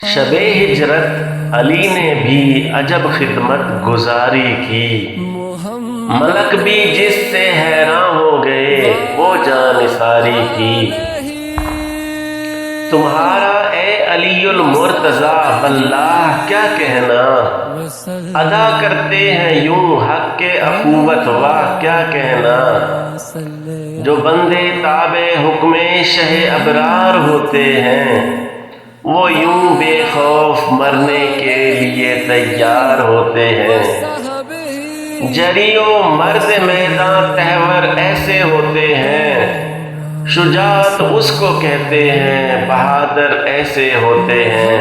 شب ہجرت علی نے بھی عجب خدمت گزاری کی، ملک بھی جس سے حیران ہو گئے وہ جانثاری کی۔ تمہارا اے علی المرتضیٰ واللہ کیا کہنا، ادا کرتے ہیں یوں حق کے اخوت واہ کیا کہنا۔ جو بندے تابع حکم شہ ابرار ہوتے ہیں وہ یوں بے خوف مرنے کے لیے تیار ہوتے ہیں۔ جری و مرد میدان تہور ایسے ہوتے ہیں، شجاعت اس کو کہتے ہیں، بہادر ایسے ہوتے ہیں۔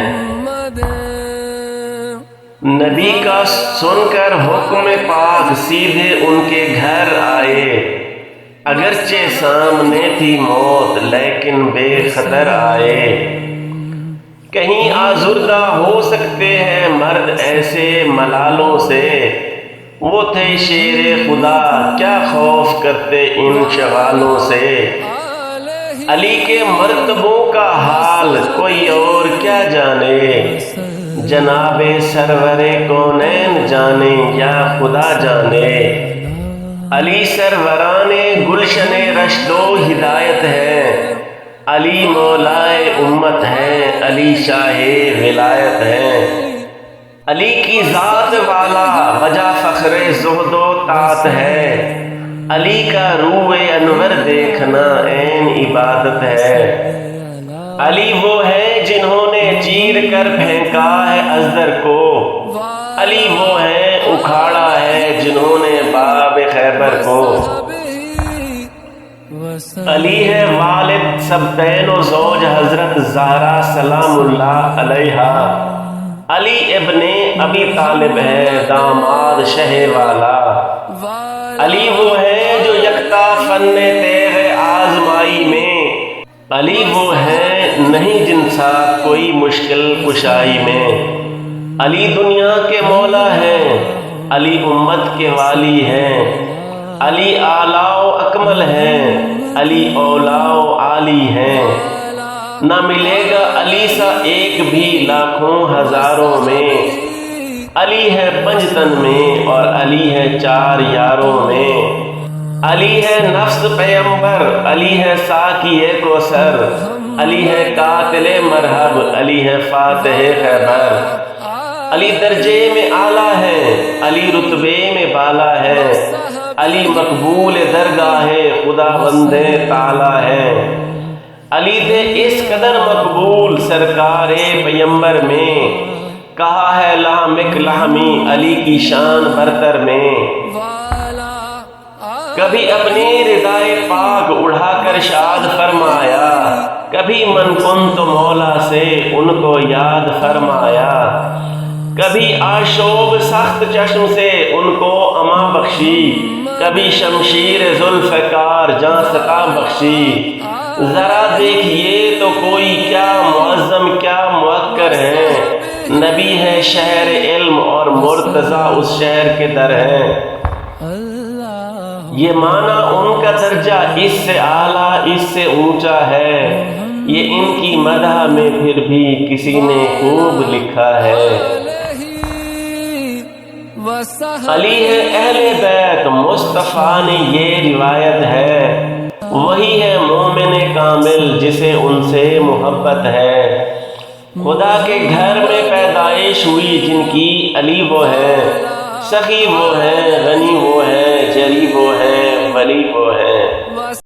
نبی کا سن کر حکم پاک سیدھے ان کے گھر آئے، اگرچہ سامنے تھی موت لیکن بے خطر آئے۔ کہیں آزردہ ہو سکتے ہیں مرد ایسے ملالوں سے، وہ تھے شیر خدا کیا خوف کرتے ان شغالوں سے۔ علی کے مرتبوں کا حال کوئی اور کیا جانے، جناب سرور کونین جانے یا خدا جانے۔ علی سروران گلشن رشد و ہدایت ہے، علی مولائے امت ہے، علی شاہ ولایت ہے۔ علی کی ذات والا وجہ فخر زہد و طاعت ہے، علی کا روح انور دیکھنا عین عبادت ہے۔ علی وہ ہیں جنہوں نے چیر کر پھینکا ہے ازدر کو، علی وہ ہیں اکھاڑا ہے جنہوں نے باب خیبر کو۔ علی ہے والد سبتین و زوج حضرت زہرا سلام اللہ علیہا، علی ابن ابی طالب ہے داماد شہ والا۔ علی وہ ہے جو یکتا فن تیغ آزمائی میں، علی وہ ہے نہیں جن سا کوئی مشکل کشائی میں۔ علی دنیا کے مولا ہیں، علی امت کے والی ہیں، علی اعلیٰ و اکمل ہیں، علی اولیٰ و عالی ہیں۔ نہ ملے گا علی سا ایک بھی لاکھوں ہزاروں میں، علی ہے پنجتن میں اور علی ہے چار یاروں میں۔ علی ہے نفس پیمبر، علی ہے ساقی کوثر، علی ہے قاتل مرحب، علی ہے فاتح خیبر۔ علی درجے میں اعلیٰ ہے، علی رتبے میں بالا ہے، علی مقبول درگاہ خدا بندے تعالیٰ ہے۔ علی دے اس قدر مقبول سرکار پیمبر میں، کہا ہے لحمک لحمی علی کی شان برتر میں۔ کبھی اپنی ردائے پاک اڑا کر شاد فرمایا، کبھی من کن تو مولا سے ان کو یاد فرمایا۔ کبھی آشوب سخت چشم سے ان کو اما بخشی، کبھی شمشیر ذوالفقار جاں ستا بخشی۔ ذرا دیکھیے تو کوئی کیا معظم کیا موقر ہے، نبی ہے شہر علم اور مرتضیٰ اس شہر کے در ہے۔ یہ معنی ان کا درجہ اس سے اعلیٰ اس سے اونچا ہے، یہ ان کی مدح میں پھر بھی کسی نے خوب لکھا ہے۔ علی ہے اہل بیت مصطفیٰ نے یہ روایت ہے، وہی ہے مومن کامل جسے ان سے محبت ہے۔ خدا کے گھر میں پیدائش ہوئی جن کی علی وہ ہے، سخی وہ ہے، غنی وہ ہے،